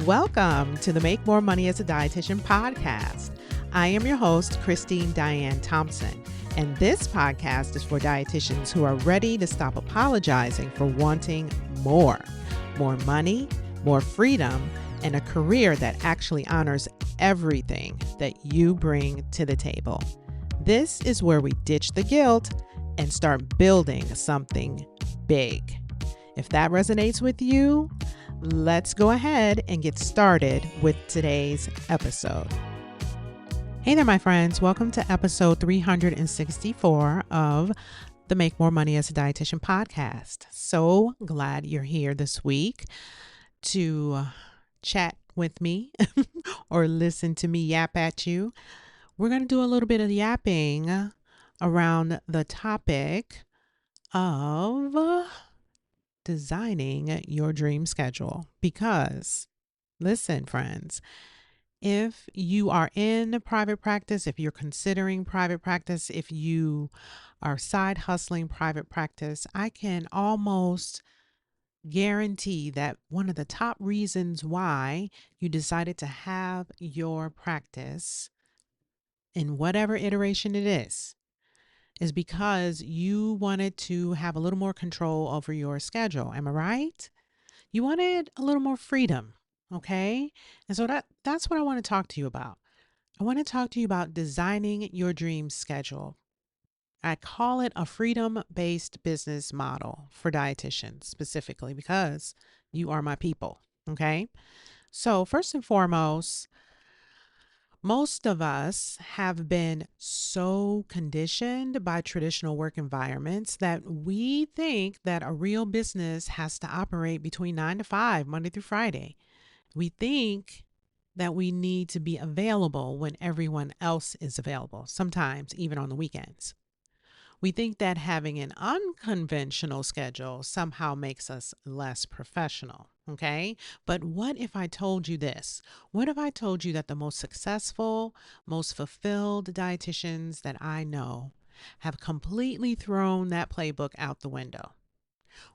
Welcome to the Make More Money as a Dietitian podcast. I am your host, Christine Diane Thompson, and this podcast is for dietitians who are ready to stop apologizing for wanting more money, more freedom, and a career that actually honors everything that you bring to the table. This is where we ditch the guilt and start building something big. If that resonates with you, let's go ahead and get started with today's episode. Hey there, my friends. Welcome to episode 364 of the Make More Money as a Dietitian podcast. So glad you're here this week to chat with me or listen to me yap at you. We're going to do a little bit of yapping around the topic of designing your dream schedule. Because, listen, friends, if you are in private practice, if you're considering private practice, if you are side hustling private practice, I can almost guarantee that one of the top reasons why you decided to have your practice in whatever iteration it is because you wanted to have a little more control over your schedule. Am I right? You wanted a little more freedom, okay? And so that's what I want to talk to you about. I want to talk to you about designing your dream schedule. I call it a freedom-based business model for dietitians specifically because you are my people, okay? So first and foremost, most of us have been so conditioned by traditional work environments that we think that a real business has to operate between 9 to 5, Monday through Friday. We think that we need to be available when everyone else is available, sometimes even on the weekends. We think that having an unconventional schedule somehow makes us less professional, okay? But what if I told you this? What if I told you that the most successful, most fulfilled dietitians that I know have completely thrown that playbook out the window?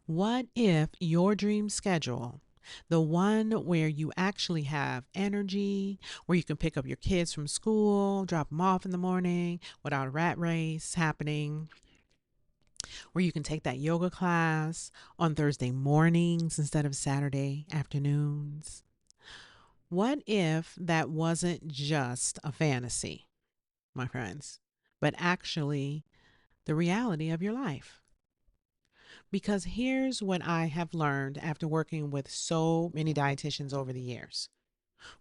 What if your dream schedule, the one where you actually have energy, where you can pick up your kids from school, drop them off in the morning without a rat race happening, where you can take that yoga class on Thursday mornings instead of Saturday afternoons? What if that wasn't just a fantasy, my friends, but actually the reality of your life? Because here's what I have learned after working with so many dietitians over the years.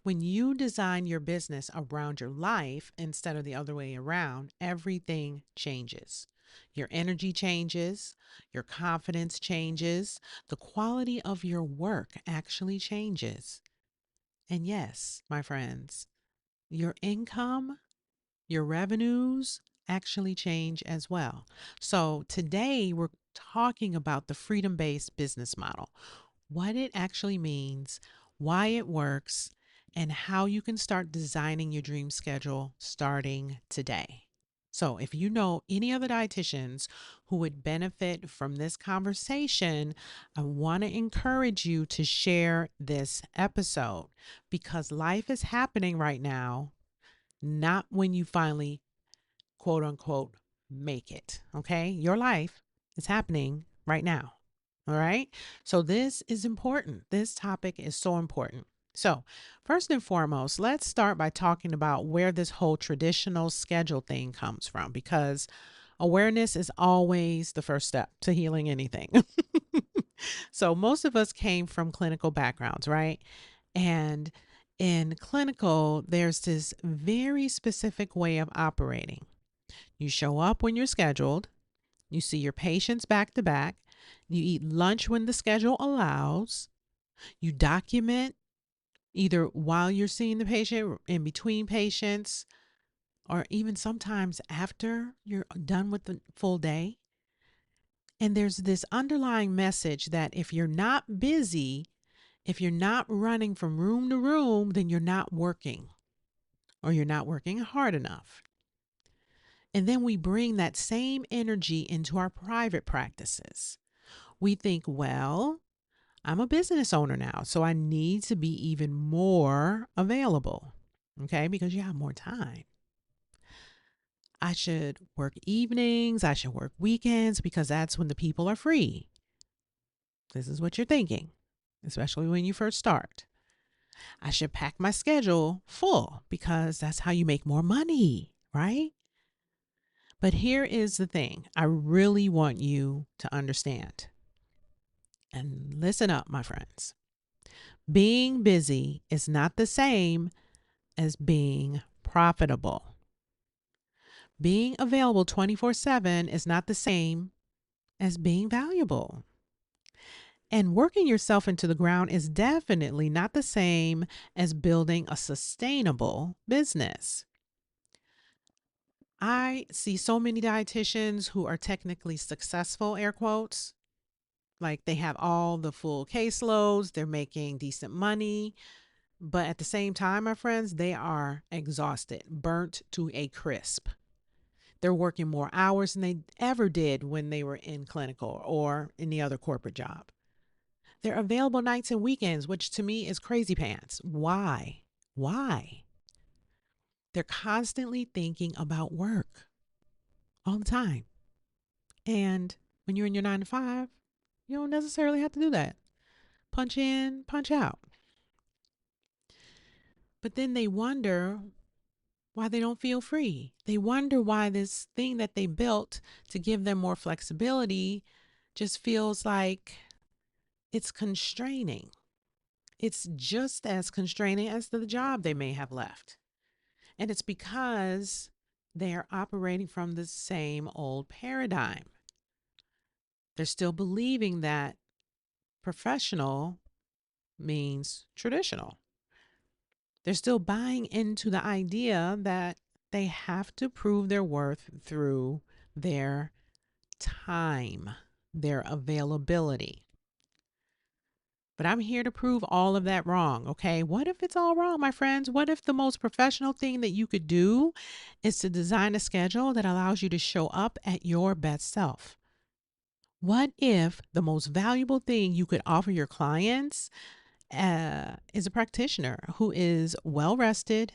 When you design your business around your life instead of the other way around, everything changes. Your energy changes, your confidence changes, the quality of your work actually changes. And yes, my friends, your income, your revenues actually change as well. So today we're talking about the freedom-based business model, what it actually means, why it works, and how you can start designing your dream schedule starting today. So if you know any other dietitians who would benefit from this conversation, I want to encourage you to share this episode because life is happening right now, not when you finally quote unquote make it. Okay. Your life is happening right now. All right. So this is important. This topic is so important. So first and foremost, let's start by talking about where this whole traditional schedule thing comes from, because awareness is always the first step to healing anything. So most of us came from clinical backgrounds, right? And in clinical, there's this very specific way of operating. You show up when you're scheduled. You see your patients back to back. You eat lunch when the schedule allows. You document either while you're seeing the patient, in between patients, or even sometimes after you're done with the full day. And there's this underlying message that if you're not busy, if you're not running from room to room, then you're not working or you're not working hard enough. And then we bring that same energy into our private practices. We think, well, I'm a business owner now, so I need to be even more available, okay, because you have more time. I should work evenings, I should work weekends because that's when the people are free. This is what you're thinking, especially when you first start. I should pack my schedule full because that's how you make more money, right? But here is the thing I really want you to understand. And listen up, my friends. Being busy is not the same as being profitable. Being available 24/7 is not the same as being valuable. And working yourself into the ground is definitely not the same as building a sustainable business. I see so many dietitians who are technically successful, air quotes, like they have all the full caseloads, they're making decent money, but at the same time, my friends, they are exhausted, burnt to a crisp. They're working more hours than they ever did when they were in clinical or any other corporate job. They're available nights and weekends, which to me is crazy pants. Why? Why? They're constantly thinking about work all the time. And when you're in your 9 to 5, you don't necessarily have to do that. Punch in, punch out. But then they wonder why they don't feel free. They wonder why this thing that they built to give them more flexibility just feels like it's constraining. It's just as constraining as the job they may have left. And it's because they are operating from the same old paradigm. They're still believing that professional means traditional. They're still buying into the idea that they have to prove their worth through their time, their availability. But I'm here to prove all of that wrong, okay? What if it's all wrong, my friends? What if the most professional thing that you could do is to design a schedule that allows you to show up at your best self? What if the most valuable thing you could offer your clients is a practitioner who is well rested,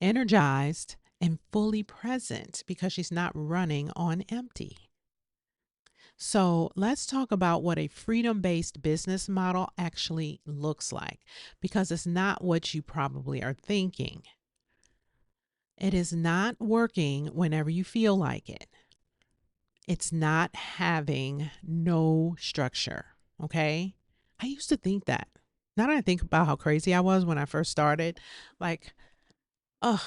energized, and fully present because she's not running on empty? So let's talk about what a freedom based business model actually looks like, because it's not what you probably are thinking. It is not working whenever you feel like it, it's not having no structure. Okay. I used to think that. Now that I think about how crazy I was when I first started, like, ugh,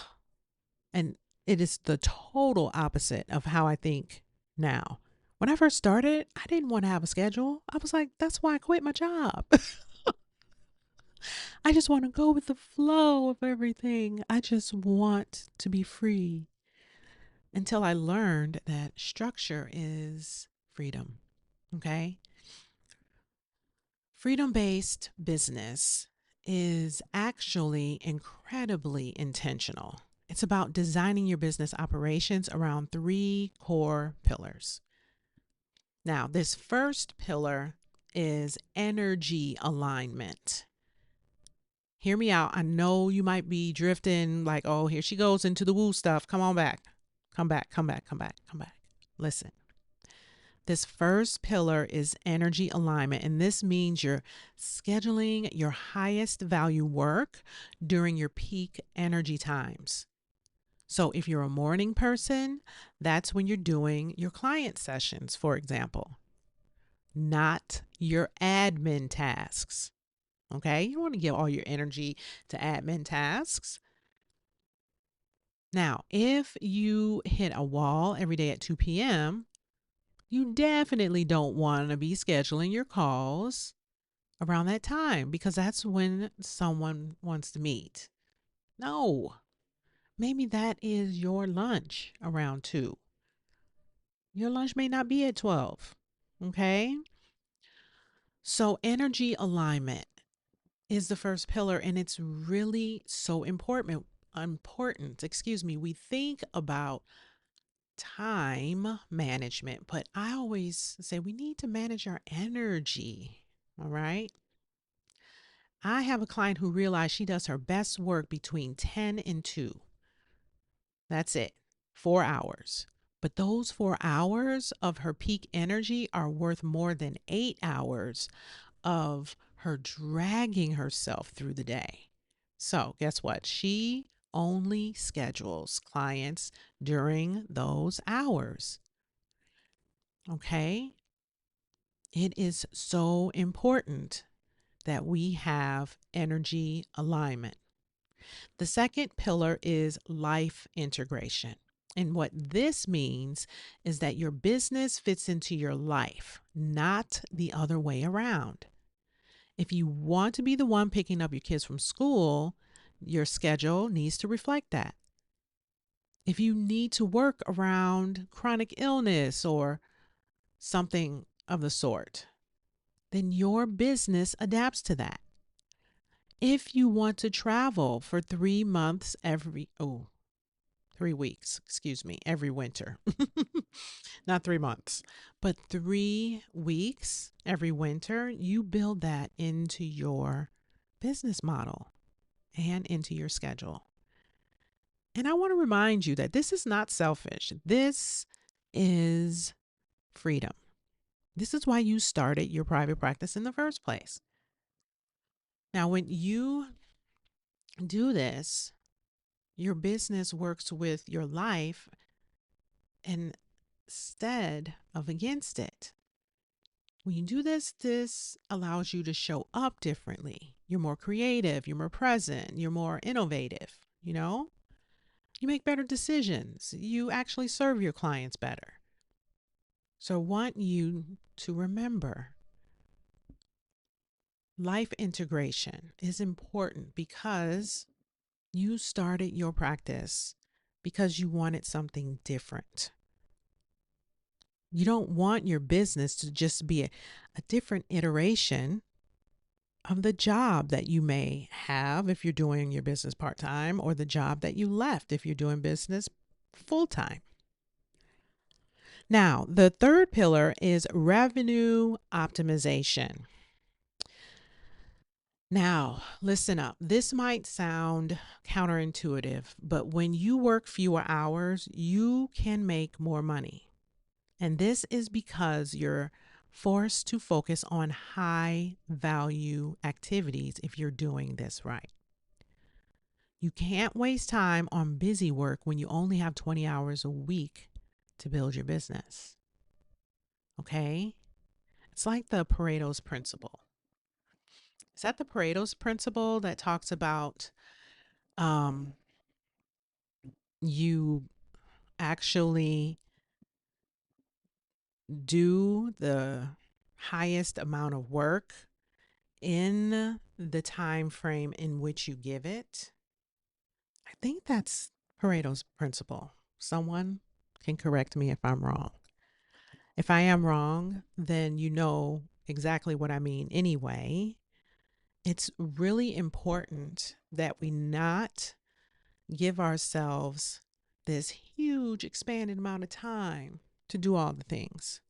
and it is the total opposite of how I think now. When I first started, I didn't want to have a schedule. I was like, that's why I quit my job. I just want to go with the flow of everything. I just want to be free, until I learned that structure is freedom. Okay. Freedom based business is actually incredibly intentional. It's about designing your business operations around three core pillars. Now, this first pillar is energy alignment. Hear me out. I know you might be drifting like, oh, here she goes into the woo stuff. Come on back. Come back, come back, come back, come back. Listen, this first pillar is energy alignment, and this means you're scheduling your highest value work during your peak energy times. So if you're a morning person, that's when you're doing your client sessions, for example, not your admin tasks. Okay, you don't want to give all your energy to admin tasks. Now, if you hit a wall every day at 2 p.m., you definitely don't want to be scheduling your calls around that time because that's when someone wants to meet. No, maybe that is your lunch around 2. Your lunch may not be at 12. Okay. So, energy alignment is the first pillar, and it's really so important, excuse me. We think about time management, but I always say we need to manage our energy. All right. I have a client who realized she does her best work between 10 and 2. That's it, 4 hours. But those 4 hours of her peak energy are worth more than 8 hours of her dragging herself through the day. So, guess what? She only schedules clients during those hours. Okay? It is so important that we have energy alignment. The second pillar is life integration. And what this means is that your business fits into your life, not the other way around. If you want to be the one picking up your kids from school, your schedule needs to reflect that. If you need to work around chronic illness or something of the sort, then your business adapts to that. If you want to travel for 3 months 3 weeks, excuse me, every winter, not 3 months, but 3 weeks every winter, you build that into your business model and into your schedule. And I want to remind you that this is not selfish. This is freedom. This is why you started your private practice in the first place. Now, when you do this, your business works with your life instead of against it. When you do this, this allows you to show up differently. You're more creative, you're more present, you're more innovative, You make better decisions. You actually serve your clients better. So I want you to remember life integration is important because you started your practice because you wanted something different. You don't want your business to just be a different iteration of the job that you may have if you're doing your business part time, or the job that you left if you're doing business full time. Now, the third pillar is revenue optimization. Now, listen up. This might sound counterintuitive, but when you work fewer hours, you can make more money. And this is because you're forced to focus on high value activities if you're doing this right. You can't waste time on busy work when you only have 20 hours a week to build your business. Okay? It's like the Pareto's principle. Is that the Pareto's principle that talks about um, you actually do the highest amount of work in the time frame in which you give it? I think that's Pareto's principle. Someone can correct me if I'm wrong. If I am wrong, then you know exactly what I mean anyway. It's really important that we not give ourselves this huge expanded amount of time to do all the things.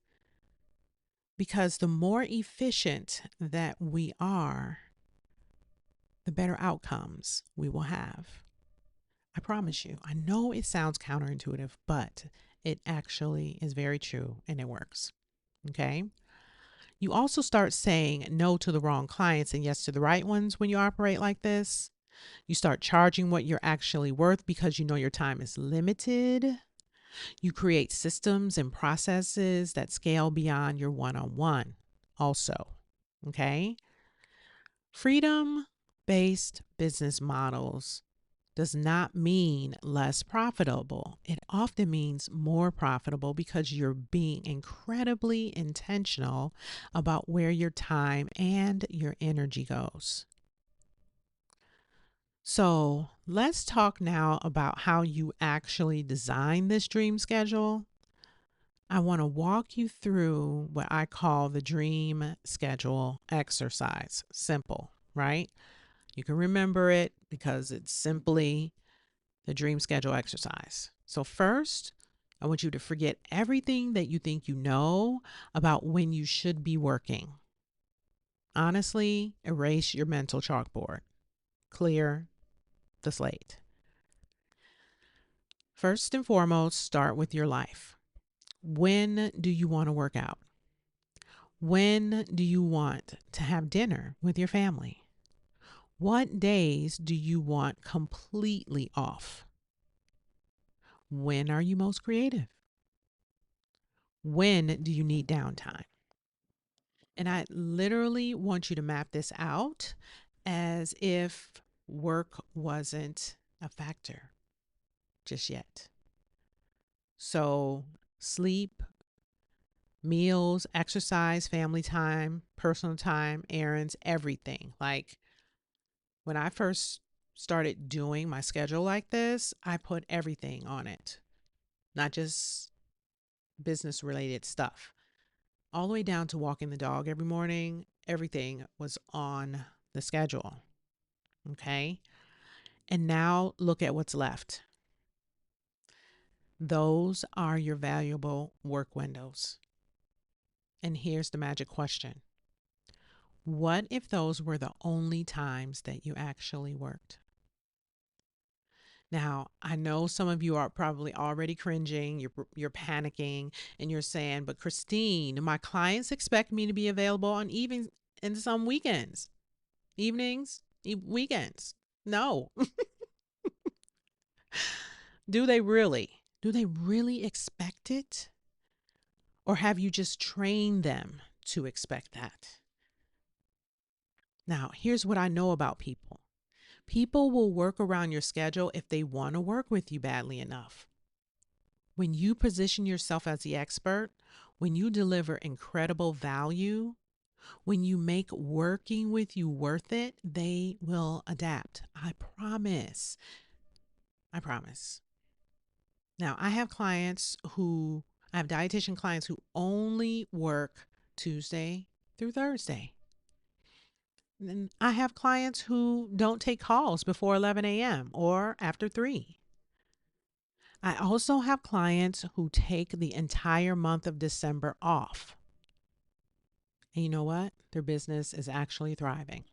Because the more efficient that we are, the better outcomes we will have. I promise you. I know it sounds counterintuitive, but it actually is very true and it works. Okay. You also start saying no to the wrong clients and yes to the right ones when you operate like this. You start charging what you're actually worth because you know your time is limited. You create systems and processes that scale beyond your one on one, also. Okay. Freedom based business models does not mean less profitable. It often means more profitable because you're being incredibly intentional about where your time and your energy goes. So let's talk now about how you actually design this dream schedule. I want to walk you through what I call the dream schedule exercise. Simple, right? You can remember it because it's simply the dream schedule exercise. So, first, I want you to forget everything that you think you know about when you should be working. Honestly, erase your mental chalkboard, clear the slate. First and foremost, start with your life. When do you want to work out? When do you want to have dinner with your family? What days do you want completely off? When are you most creative? When do you need downtime? And I literally want you to map this out as if work wasn't a factor just yet. So, sleep, meals, exercise, family time, personal time, errands, everything. Like when I first started doing my schedule like this, I put everything on it, not just business related stuff, all the way down to walking the dog every morning. Everything was on the schedule. Okay. And now look at what's left. Those are your valuable work windows. And here's the magic question: what if those were the only times that you actually worked? Now, I know some of you are probably already cringing, you're panicking, and you're saying, "But Christine, my clients expect me to be available on even and some weekends, evenings, weekends." No. Do they really? Do they really expect it? Or have you just trained them to expect that? Now, here's what I know about people: people will work around your schedule if they want to work with you badly enough. When you position yourself as the expert, when you deliver incredible value, when you make working with you worth it, they will adapt. I promise. I promise. Now, I have dietitian clients who only work Tuesday through Thursday. And I have clients who don't take calls before 11 a.m. or after 3. I also have clients who take the entire month of December off. And you know what? Their business is actually thriving.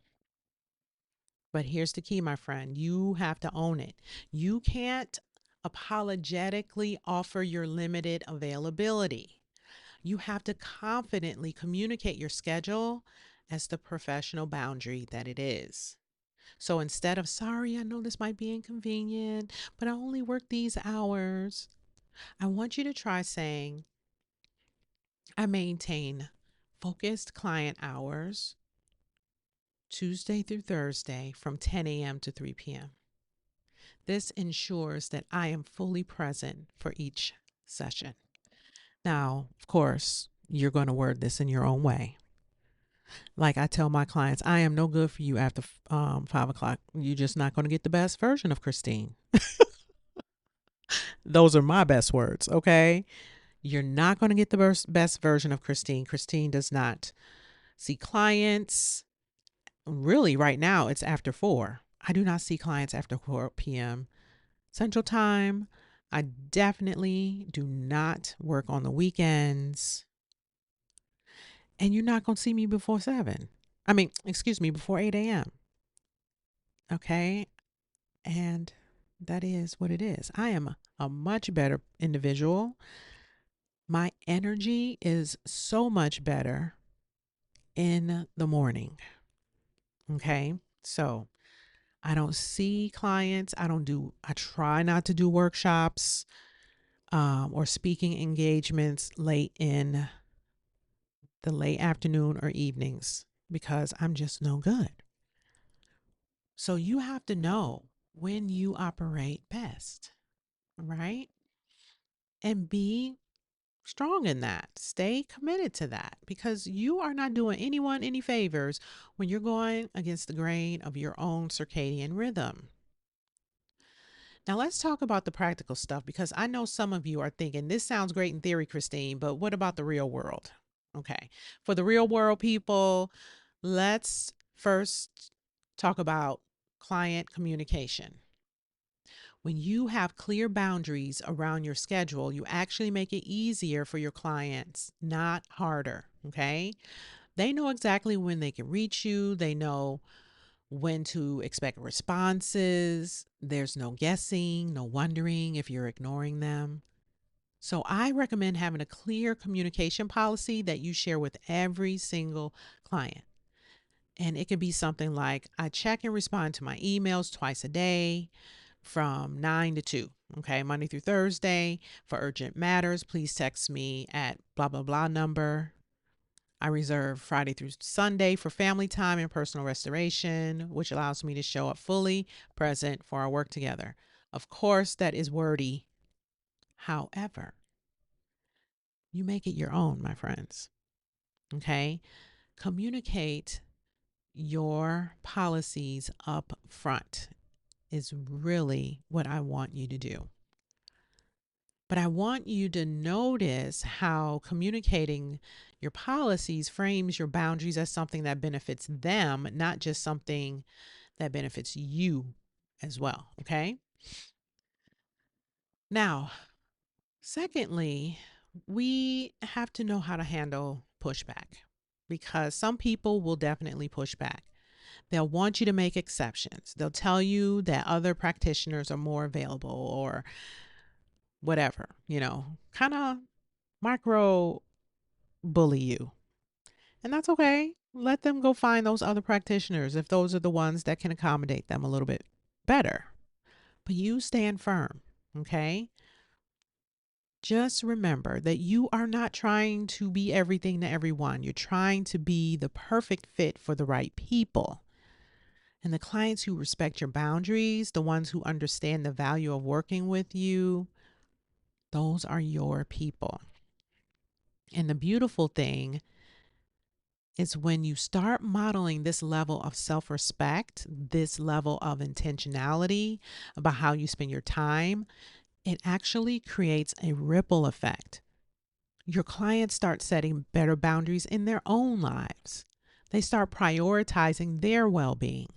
But here's the key, my friend: you have to own it. You can't apologetically offer your limited availability. You have to confidently communicate your schedule as the professional boundary that it is. So instead of, "Sorry, I know this might be inconvenient, but I only work these hours," I want you to try saying, "I maintain focused client hours Tuesday through Thursday from 10 a.m. to 3 p.m. This ensures that I am fully present for each session." Now, of course, you're going to word this in your own way. Like I tell my clients, I am no good for you after 5 o'clock. You're just not going to get the best version of Christine. Those are my best words, okay? You're not going to get the best version of Christine. Christine does not see clients. Really, right now, it's after 4. I do not see clients after 4 p.m. Central Time. I definitely do not work on the weekends. And you're not going to see me before 7. Excuse me, before 8 a.m. Okay. And that is what it is. I am a much better individual. My energy is so much better in the morning. Okay. So I don't see clients. I try not to do workshops or speaking engagements late in the late afternoon or evenings because I'm just no good. So you have to know when you operate best, right? And be strong in that. Stay committed to that because you are not doing anyone any favors when you're going against the grain of your own circadian rhythm. Now, let's talk about the practical stuff because I know some of you are thinking, "This sounds great in theory, Christine, but what about the real world?" Okay. For the real world people, let's first talk about client communication. When you have clear boundaries around your schedule, you actually make it easier for your clients, not harder. Okay. They know exactly when they can reach you, they know when to expect responses. There's no guessing, no wondering if you're ignoring them. So I recommend having a clear communication policy that you share with every single client. And it could be something like, I check and respond to my emails twice a day from 9 to 2. Okay, Monday through Thursday. For urgent matters, please text me at blah, blah, blah number. I reserve Friday through Sunday for family time and personal restoration, which allows me to show up fully present for our work together. Of course, that is wordy. However, you make it your own, my friends. Okay? Communicate your policies up front is really what I want you to do. But I want you to notice how communicating your policies frames your boundaries as something that benefits them, not just something that benefits you as well. Okay. Now, secondly, we have to know how to handle pushback because some people will definitely push back. They'll want you to make exceptions. They'll tell you that other practitioners are more available or whatever, kind of micro bully you. And that's okay. Let them go find those other practitioners if those are the ones that can accommodate them a little bit better. But you stand firm, okay? Just remember that you are not trying to be everything to everyone. You're trying to be the perfect fit for the right people. And the clients who respect your boundaries, the ones who understand the value of working with you, those are your people. And the beautiful thing is when you start modeling this level of self respect, this level of intentionality about how you spend your time, it actually creates a ripple effect. Your clients start setting better boundaries in their own lives. They start prioritizing their well being.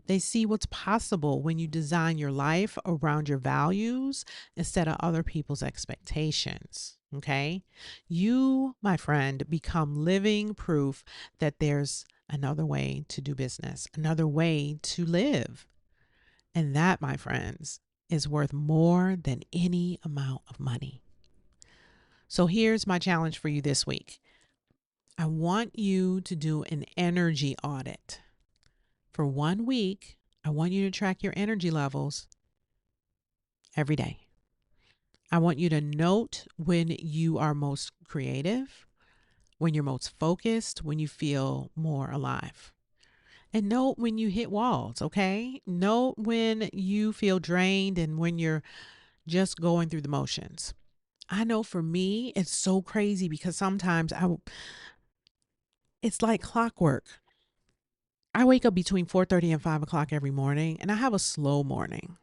They see what's possible when you design your life around your values instead of other people's expectations. Okay. You, my friend, become living proof that there's another way to do business, another way to live. And that, my friends, is worth more than any amount of money. So here's my challenge for you this week. I want you to do an energy audit. For 1 week, I want you to track your energy levels every day. I want you to note when you are most creative, when you're most focused, when you feel more alive. And note when you hit walls, okay? Note when you feel drained and when you're just going through the motions. I know for me, it's so crazy because sometimes it's like clockwork. I wake up between 4:30 and 5 o'clock every morning, and I have a slow morning.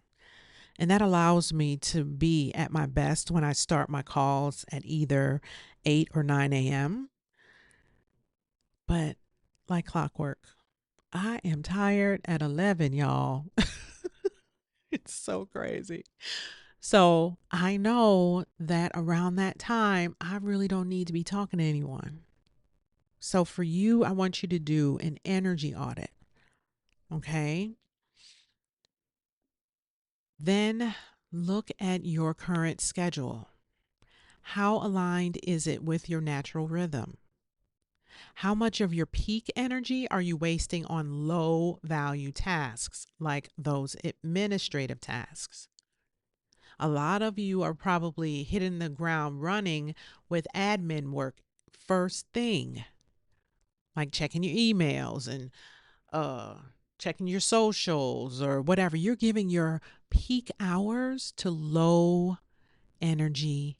And that allows me to be at my best when I start my calls at either 8 or 9 a.m. But like clockwork, I am tired at 11, y'all. It's so crazy. So I know that around that time, I really don't need to be talking to anyone. So for you, I want you to do an energy audit. Okay. Then look at your current schedule. How aligned is it with your natural rhythm? How much of your peak energy are you wasting on low value tasks like those administrative tasks? A lot of you are probably hitting the ground running with admin work first thing, like checking your emails and uh, checking your socials or whatever. You're giving your peak hours to low energy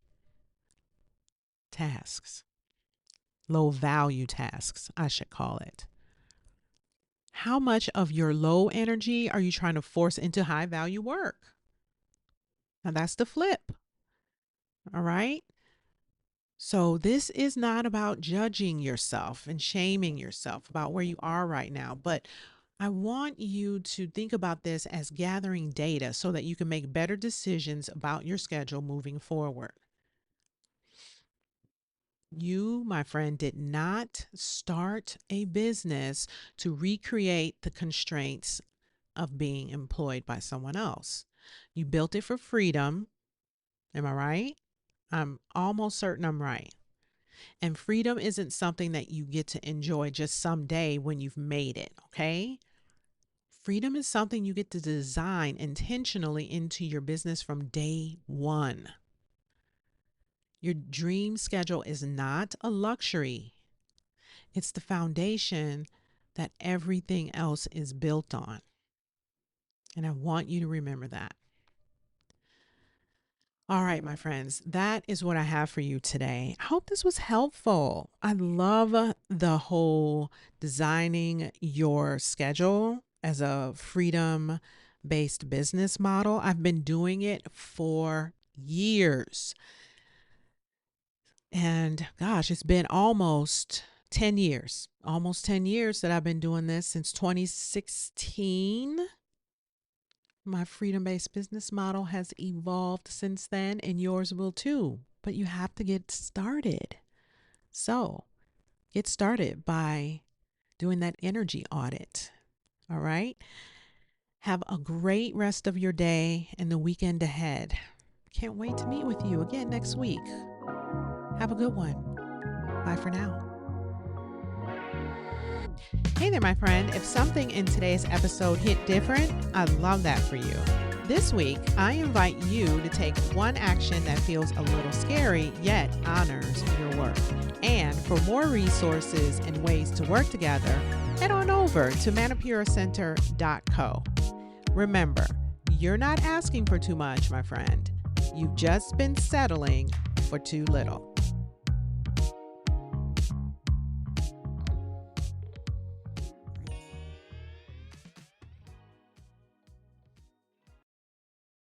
tasks, low value tasks, I should call it. How much of your low energy are you trying to force into high value work? Now that's the flip. All right. So this is not about judging yourself and shaming yourself about where you are right now, but I want you to think about this as gathering data so that you can make better decisions about your schedule moving forward. You, my friend, did not start a business to recreate the constraints of being employed by someone else. You built it for freedom. Am I right? I'm almost certain I'm right. And freedom isn't something that you get to enjoy just someday when you've made it, okay? Freedom is something you get to design intentionally into your business from day one. Your dream schedule is not a luxury, it's the foundation that everything else is built on. And I want you to remember that. All right, my friends, that is what I have for you today. I hope this was helpful. I love the whole designing your schedule as a freedom based business model. I've been doing it for years. And gosh, it's been almost 10 years, that I've been doing this since 2016. My freedom based business model has evolved since then, and yours will too. But you have to get started. So get started by doing that energy audit. All right. Have a great rest of your day and the weekend ahead. Can't wait to meet with you again next week. Have a good one. Bye for now. Hey there, my friend. If something in today's episode hit different, I'd love that for you. This week, I invite you to take one action that feels a little scary, yet honors your work. And for more resources and ways to work together, head on over to manipuracenter.co. Remember, you're not asking for too much, my friend. You've just been settling for too little.